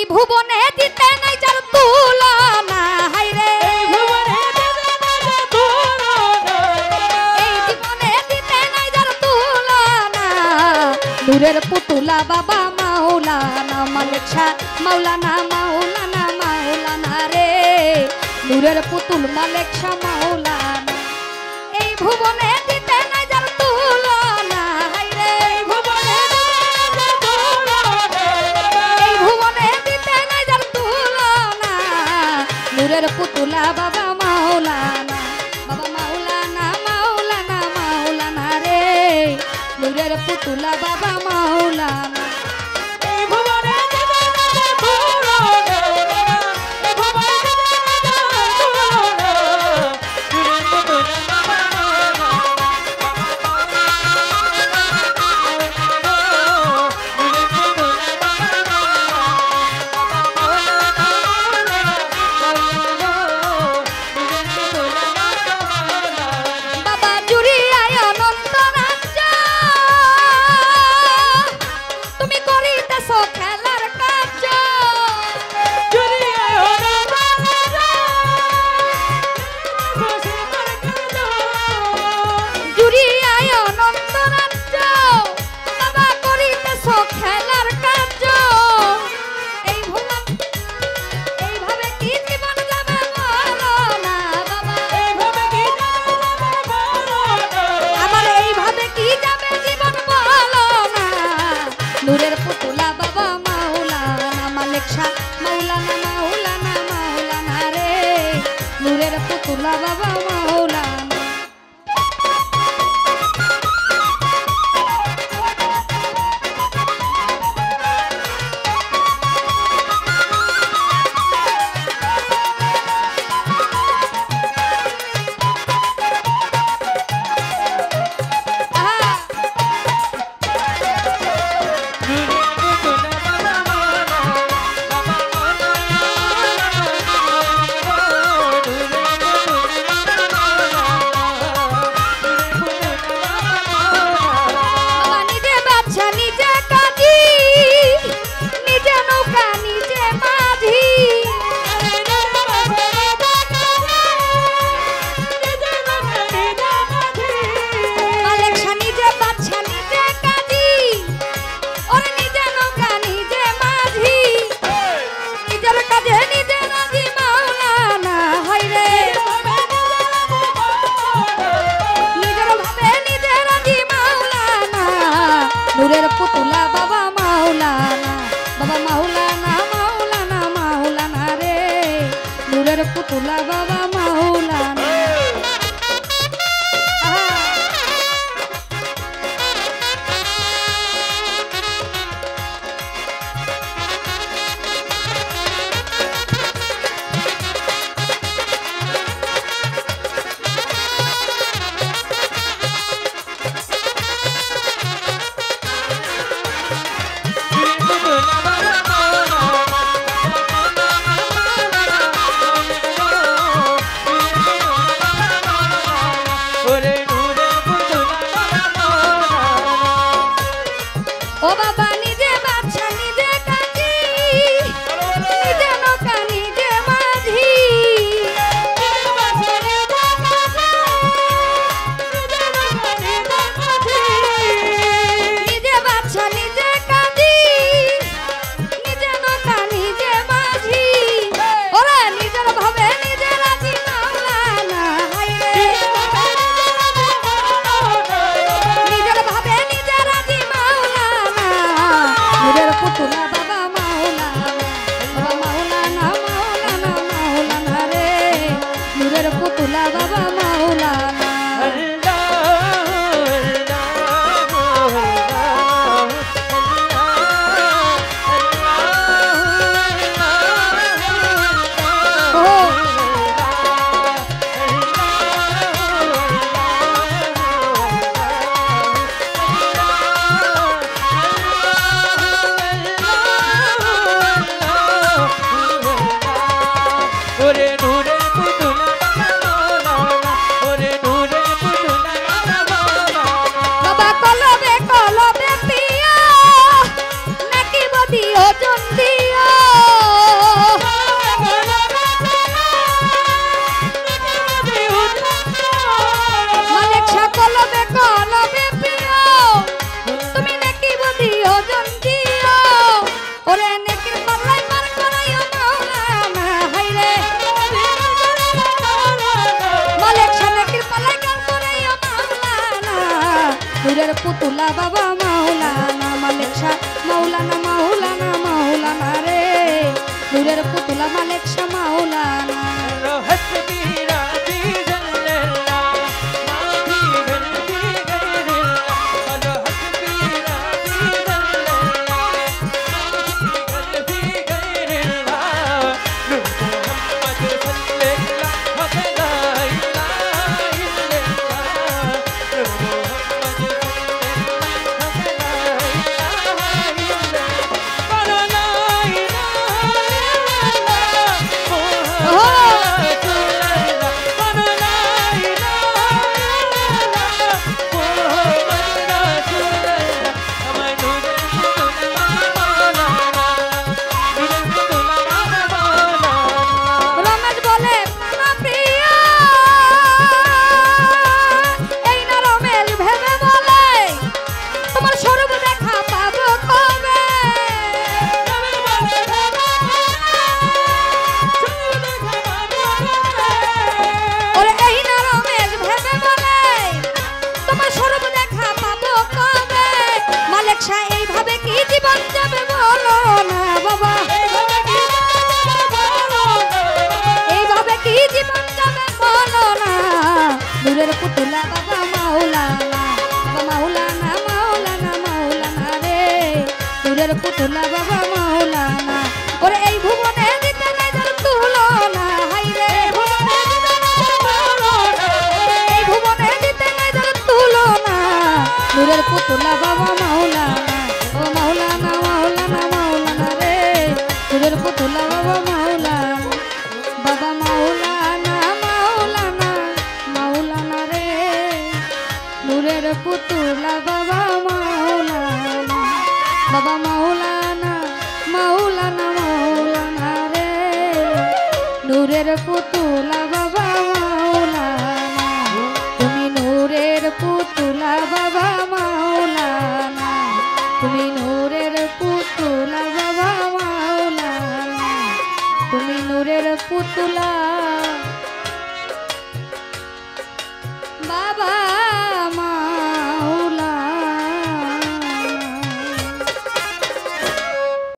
ভুবনে দিতে নাই যার তুলনা হাইরে এই জীবনে দিতে নাই যার তুলনা নূরের পুতুলা বাবা মাওলানা মালিক শাহ মাওলানা মাওলানা মাওলানা রে নূরের পুতুল মালিক শাহ মাওলানা এই ভুবনে দিতে নাই যার তুলনা হাইরে এই ভুবনে দিতে নাই যার তুলনা নূরের পুতুলা বাবা মাওলানা মাওলানা মাওলানা রে নূরের পুতুলা বাবা মাওলানা নূরের পুতুলা বাবা মাওলানা মালিক শাহ মাওলানা মাওলানা মাওলানা রে নূরের পুতুলা বাবা মাওলানা নূরের পুতুলা বাবা মাওলানা মাওলানা রে নূরের পুতুলা বাবা মাওলানা পুতুলা বাবা মাওলানা মালিক শাহ মাওলানা মাওলানা মাওলানা রে নূরের পুতুলা মালিক শাহ মাওলানা নূরের পুতুলা বাবা মাওলানা মাওলানা মাওলানা মাওলানা রে নূরের পুতুলা বাবা মাওলানা ওরে এই ভুবনে দিতে নাই যার তুলনা হাই রে এই ভুবনে দিতে নাই যার তুলনা নূরের পুতুলা বাবা মাওলানা ও মাওলানা মাওলানা মাওলানা রে নূরের পুতুলা বাবা মাওলানা বাবা মাওলানা মাওলানা মাওলানা রে নূরের পুতুলা বাবা মাওলানা বাবা মাওলানা মাওলানা মাওলানা রে নূরের পুতুলা বাবা মাওলানা তুমি নূরের পুতুলা বাবা মাওলানা তুমি নূরের পুতুলা বাবা মাওলানা তুমি নূরের পুতুলা